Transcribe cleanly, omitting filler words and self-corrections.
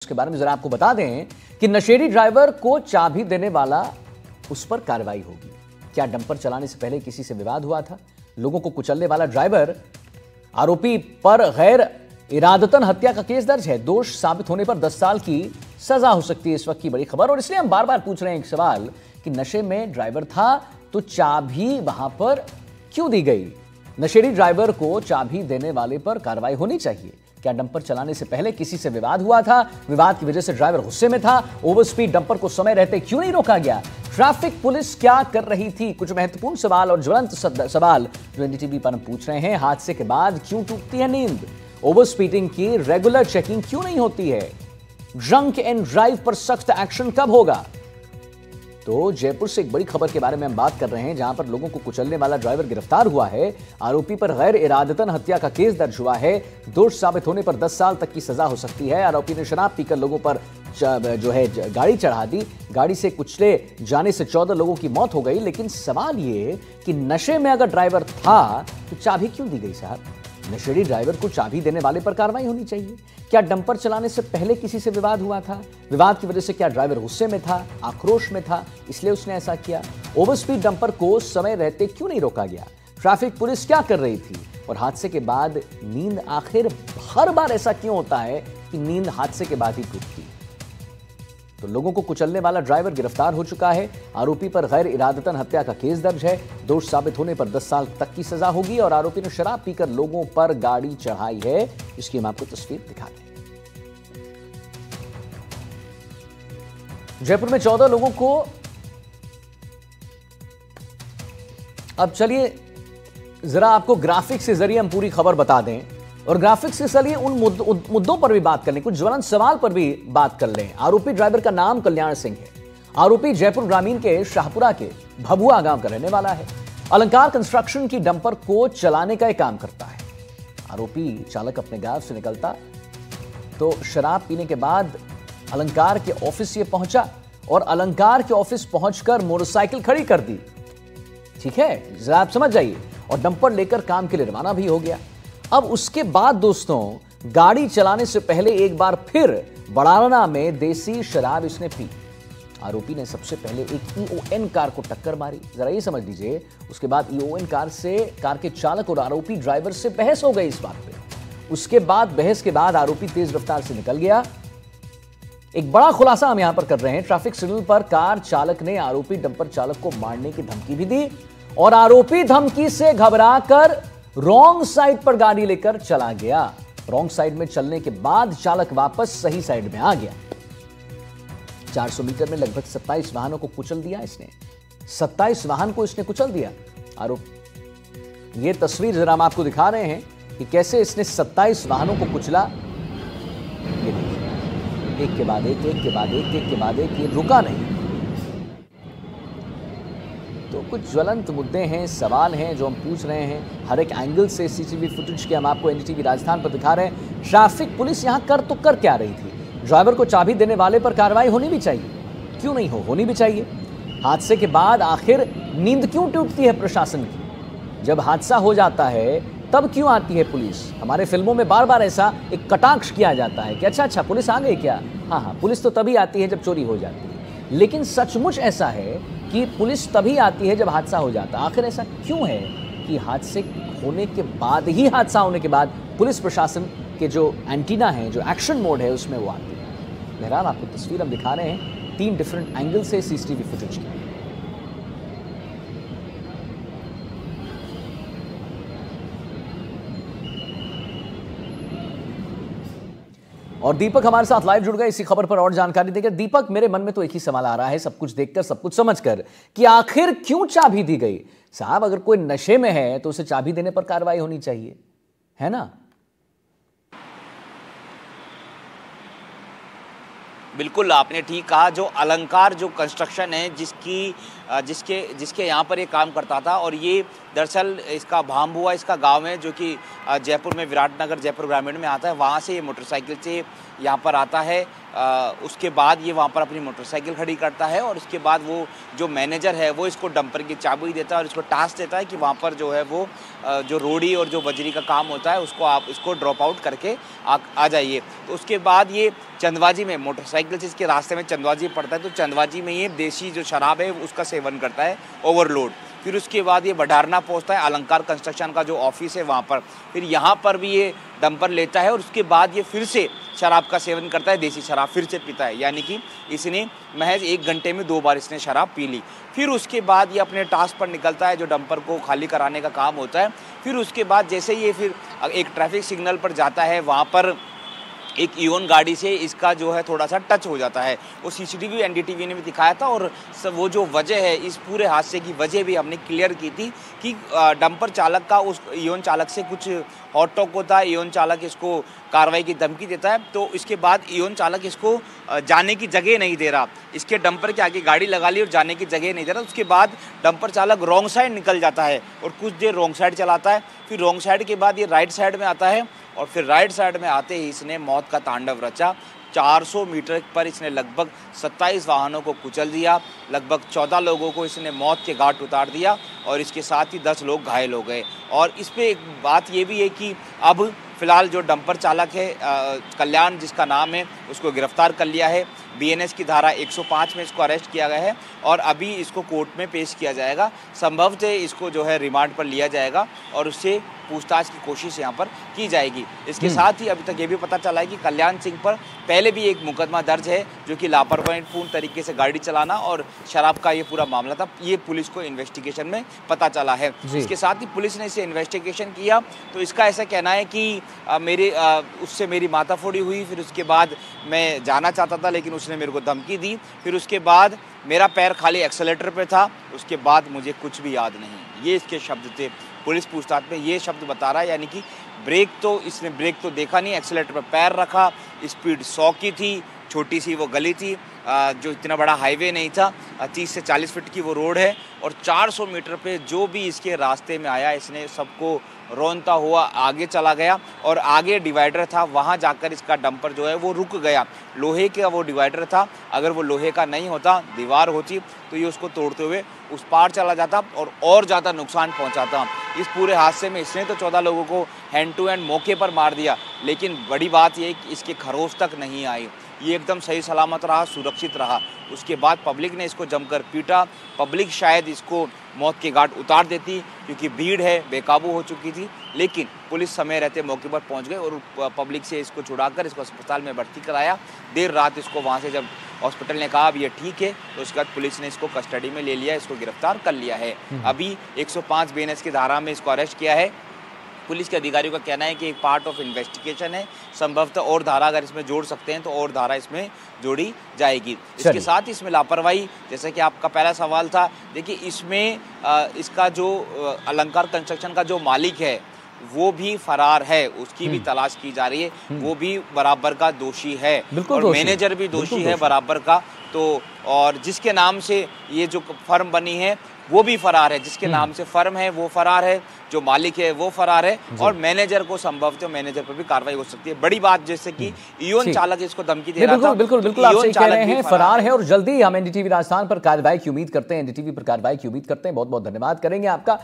उसके बारे में जरा आपको बता दें कि नशेड़ी ड्राइवर को चाबी देने वाला, उस पर कार्रवाई होगी। क्या डंपर चलाने से पहले किसी से विवाद हुआ था? लोगों को कुचलने वाला ड्राइवर, आरोपी पर गैर इरादतन हत्या का केस दर्ज है। दोष साबित होने पर 10 साल की सजा हो सकती है। इस वक्त की बड़ी खबर, और इसलिए हम बार बार पूछ रहे हैं एक सवाल कि नशे में ड्राइवर था तो चाबी वहां पर क्यों दी गई? नशेड़ी ड्राइवर को चाबी देने वाले पर कार्रवाई होनी चाहिए। क्या डंपर चलाने से पहले किसी से विवाद हुआ था? विवाद की वजह से ड्राइवर गुस्से में था? ओवर स्पीड डंपर को समय रहते क्यों नहीं रोका गया? ट्रैफिक पुलिस क्या कर रही थी? कुछ महत्वपूर्ण सवाल और ज्वलंत सवाल जो एनडीटीवी पर हम पूछ रहे हैं। हादसे के बाद क्यों टूटती है नींद? ओवर स्पीडिंग की रेगुलर चेकिंग क्यों नहीं होती है? ड्रंक एंड ड्राइव पर सख्त एक्शन कब होगा? तो जयपुर से एक बड़ी खबर के बारे में हम बात कर रहे हैं, जहां पर लोगों को कुचलने वाला ड्राइवर गिरफ्तार हुआ है। आरोपी पर गैर इरादतन हत्या का केस दर्ज हुआ है। दोष साबित होने पर 10 साल तक की सजा हो सकती है। आरोपी ने शराब पीकर लोगों पर जो है गाड़ी चढ़ा दी। गाड़ी से कुचले जाने से 14 लोगों की मौत हो गई। लेकिन सवाल ये कि नशे में अगर ड्राइवर था तो चाबी क्यों दी गई साहब? नशेड़ी ड्राइवर को चाबी देने वाले पर कार्रवाई होनी चाहिए। क्या डंपर चलाने से पहले किसी से विवाद हुआ था? विवाद की वजह से क्या ड्राइवर गुस्से में था, आक्रोश में था, इसलिए उसने ऐसा किया? ओवर स्पीड डंपर को समय रहते क्यों नहीं रोका गया? ट्रैफिक पुलिस क्या कर रही थी? और हादसे के बाद नींद, आखिर हर बार ऐसा क्यों होता है कि नींद हादसे के बाद ही टूटती? तो लोगों को कुचलने वाला ड्राइवर गिरफ्तार हो चुका है। आरोपी पर गैर इरादतन हत्या का केस दर्ज है। दोष साबित होने पर 10 साल तक की सजा होगी। और आरोपी ने शराब पीकर लोगों पर गाड़ी चढ़ाई है। इसकी हम आपको तस्वीर दिखा दें। जयपुर में 14 लोगों को, अब चलिए जरा आपको ग्राफिक्स के जरिए हम पूरी खबर बता दें, और ग्राफिक्स के जरिए उन मुद्दों पर भी बात कर लें, कुछ ज्वलंत सवाल पर भी बात कर लें। आरोपी ड्राइवर का नाम कल्याण सिंह है। आरोपी जयपुर ग्रामीण के शाहपुरा के भभुआ गांव का रहने वाला है। अलंकार कंस्ट्रक्शन की डंपर को चलाने का काम करता है। आरोपी चालक अपने गांव से निकलता तो शराब पीने के बाद अलंकार के ऑफिस ये पहुंचा, और अलंकार के ऑफिस पहुंचकर मोटरसाइकिल खड़ी कर दी। ठीक है, जरा आप समझ जाइए। और डंपर लेकर काम के लिए रवाना भी हो गया। अब उसके बाद दोस्तों, गाड़ी चलाने से पहले एक बार फिर बड़ाना में देसी शराब इसने पी। आरोपी ने सबसे पहले एक ईओएन कार को टक्कर मारी। जरा ये समझ लीजिए। उसके बाद ईओएन कार के चालक और आरोपी ड्राइवर से बहस हो गई इस बात पे। उसके बाद बहस के बाद आरोपी तेज रफ्तार से निकल गया। एक बड़ा खुलासा हम यहां पर कर रहे हैं। ट्रैफिक सिग्नल पर कार चालक ने आरोपी डंपर चालक को मारने की धमकी भी दी, और आरोपी धमकी से घबराकर रॉन्ग साइड पर गाड़ी लेकर चला गया। रॉन्ग साइड में चलने के बाद चालक वापस सही साइड में आ गया। 400 मीटर में लगभग 27 वाहनों को कुचल दिया इसने। 27 वाहन को इसने कुचल दिया आरोप। ये तस्वीर जरा हम आपको दिखा रहे हैं कि कैसे इसने 27 वाहनों को कुचला। ये देखिए, एक के बाद एक, एक के बाद एक, एक के बाद एक, ये रुका नहीं। तो कुछ ज्वलंत मुद्दे हैं, सवाल हैं जो हम पूछ रहे हैं। हर एक एंगल से सीसीटीवी फुटेज के हम आपको एनडीटीवी राजस्थान पर दिखा रहे हैं। ट्रैफिक पुलिस यहां कर क्या रही थी? ड्राइवर को चाबी देने वाले पर कार्रवाई होनी भी चाहिए। क्यों नहीं होनी भी चाहिए। हादसे के बाद आखिर नींद क्यों टूटती है प्रशासन की? जब हादसा हो जाता है तब क्यों आती है पुलिस? हमारे फिल्मों में बार बार ऐसा एक कटाक्ष किया जाता है कि अच्छा पुलिस आ गई क्या? हाँ, पुलिस तो तभी आती है जब चोरी हो जाती है। लेकिन सचमुच ऐसा है कि पुलिस तभी आती है जब हादसा हो जाता है। आखिर ऐसा क्यों है कि हादसे होने के बाद ही, हादसा होने के बाद पुलिस प्रशासन के जो एंटीना है, जो एक्शन मोड है, उसमें वो आती है? बहरहाल आपको तस्वीर हम दिखा रहे हैं 3 डिफरेंट एंगल से सीसीटीवी फुटेज की। और दीपक हमारे साथ लाइव जुड़ गए इसी खबर पर और जानकारी देकर। दीपक, मेरे मन में तो एक ही सवाल आ रहा है, सब कुछ देखकर, सब कुछ समझकर, कि आखिर क्यों चाबी दी गई? साहब, अगर कोई नशे में है तो उसे चाबी देने पर कार्रवाई होनी चाहिए, है ना? बिल्कुल, आपने ठीक कहा। जो अलंकार जो कंस्ट्रक्शन है, जिसके यहाँ पर ये काम करता था, और ये दरअसल इसका भामबुआ इसका गांव है, जो कि जयपुर में विराटनगर जयपुर ग्रामीण में आता है। वहाँ से ये मोटरसाइकिल से यहाँ पर आता है। उसके बाद ये वहाँ पर अपनी मोटरसाइकिल खड़ी करता है और उसके बाद वो जो मैनेजर है वो इसको डंपर की चाबी देता है और इसको टास्क देता है कि वहाँ पर जो है वो जो रोड़ी और जो बजरी का काम होता है उसको आप इसको ड्रॉप आउट करके आ जाइए। तो उसके बाद ये चंदवाजी में मोटरसाइकिल से इसके रास्ते में चंदवाजी पड़ता है, तो चंदवाजी में ये देसी जो शराब है उसका सेवन करता है ओवरलोड। फिर उसके बाद ये बडारना पहुंचता है, अलंकार कंस्ट्रक्शन का जो ऑफिस है वहाँ पर। फिर यहाँ पर भी ये डंपर लेता है और उसके बाद ये फिर से शराब का सेवन करता है, देसी शराब फिर से पीता है। यानी कि इसने महज 1 घंटे में 2 बार इसने शराब पी ली। फिर उसके बाद ये अपने टास्क पर निकलता है, जो डंपर को खाली कराने का काम होता है। फिर उसके बाद जैसे ये फिर एक ट्रैफिक सिग्नल पर जाता है, वहाँ पर एक इओन गाड़ी से इसका जो है थोड़ा सा टच हो जाता है। वो सीसीटीवी एनडीटीवी ने भी दिखाया था और वो जो वजह है इस पूरे हादसे की वजह भी हमने क्लियर की थी कि डंपर चालक का उस इओन चालक से कुछ हॉट टॉक होता है। इओन चालक इसको कार्रवाई की धमकी देता है, तो इसके बाद इओन चालक इसको जाने की जगह नहीं दे रहा। इसके डंपर के आगे गाड़ी लगा ली और जाने की जगह नहीं दे रहा। उसके बाद डंपर चालक रॉन्ग साइड निकल जाता है और कुछ देर रॉन्ग साइड चलाता है। फिर रॉन्ग साइड के बाद ये राइट साइड में आता है और फिर राइट साइड में आते ही इसने मौत का तांडव रचा। 400 मीटर पर इसने लगभग 27 वाहनों को कुचल दिया, लगभग 14 लोगों को इसने मौत के घाट उतार दिया और इसके साथ ही 10 लोग घायल हो गए। और इस पे एक बात ये भी है कि अब फिलहाल जो डंपर चालक है कल्याण जिसका नाम है, उसको गिरफ्तार कर लिया है। बीएनएस की धारा 105 में इसको अरेस्ट किया गया है और अभी इसको कोर्ट में पेश किया जाएगा। संभवतः इसको जो है रिमांड पर लिया जाएगा और उससे पूछताछ की कोशिश यहाँ पर की जाएगी। इसके साथ ही अभी तक ये भी पता चला है कि कल्याण सिंह पर पहले भी एक मुकदमा दर्ज है, जो कि लापरवाहीपूर्ण तरीके से गाड़ी चलाना और शराब का ये पूरा मामला था। ये पुलिस को इन्वेस्टिगेशन में पता चला है। इसके साथ ही पुलिस ने इसे इन्वेस्टिगेशन किया तो इसका ऐसा कहना है कि उससे मेरी माताफोड़ी हुई, फिर उसके बाद मैं जाना चाहता था लेकिन उसने मेरे को धमकी दी, फिर उसके बाद मेरा पैर खाली एक्सेलेटर पे था, उसके बाद मुझे कुछ भी याद नहीं। ये इसके शब्द थे। पुलिस पूछताछ में ये शब्द बता रहा है, यानी कि इसने ब्रेक तो देखा नहीं, एक्सेलेटर पर पैर रखा, स्पीड 100 की थी, छोटी सी वो गली थी, जो इतना बड़ा हाईवे नहीं था, 30 से 40 फीट की वो रोड है और 400 मीटर पे जो भी इसके रास्ते में आया इसने सबको रौंदता हुआ आगे चला गया और आगे डिवाइडर था, वहाँ जाकर इसका डंपर जो है वो रुक गया। लोहे का वो डिवाइडर था, अगर वो लोहे का नहीं होता, दीवार होती, तो ये उसको तोड़ते हुए उस पार चला जाता और ज़्यादा नुकसान पहुंचाता। इस पूरे हादसे में इसने तो 14 लोगों को हैंड टू हैंड मौके पर मार दिया, लेकिन बड़ी बात यह कि इसके खरोच तक नहीं आई। ये एकदम सही सलामत रहा, सुरक्षित रहा। उसके बाद पब्लिक ने इसको जमकर पीटा। पब्लिक शायद इसको मौत के घाट उतार देती, क्योंकि भीड़ है, बेकाबू हो चुकी थी, लेकिन पुलिस समय रहते मौके पर पहुंच गए और पब्लिक से इसको छुड़ाकर इसको अस्पताल में भर्ती कराया। देर रात इसको वहां से जब हॉस्पिटल ने कहा अब ये ठीक है, तो उसके बाद पुलिस ने इसको कस्टडी में ले लिया, इसको गिरफ्तार कर लिया है। अभी 105 बीएनएस की धारा में इसको अरेस्ट किया है। पुलिस के अधिकारियों का कहना है कि एक पार्ट ऑफ इन्वेस्टिगेशन है, संभवतः और धारा अगर इसमें जोड़ सकते हैं तो और धारा इसमें जोड़ी जाएगी। इसके साथ ही इसमें लापरवाही, जैसे कि आपका पहला सवाल था, देखिए इसमें इसका जो अलंकार कंस्ट्रक्शन का जो मालिक है वो भी फरार है, उसकी भी तलाश की जा रही है, वो भी बराबर का दोषी है और मैनेजर भी दोषी है बराबर का। तो और जिसके नाम से ये जो फर्म बनी है वो भी फरार है, जिसके नाम से फर्म है वो फरार है, जो मालिक है वो फरार है और मैनेजर को संभवतः मैनेजर पर भी कार्रवाई हो सकती है। बड़ी बात जैसे कि इओन चालक इसको धमकी दे रहा था, बिल्कुल आप सही कह रहे हैं, फरार है और जल्दी हम एनडीटीवी राजस्थान पर कार्रवाई की उम्मीद करते हैं, एनडीटीवी पर कार्रवाई की उम्मीद करते हैं। बहुत बहुत धन्यवाद करेंगे आपका।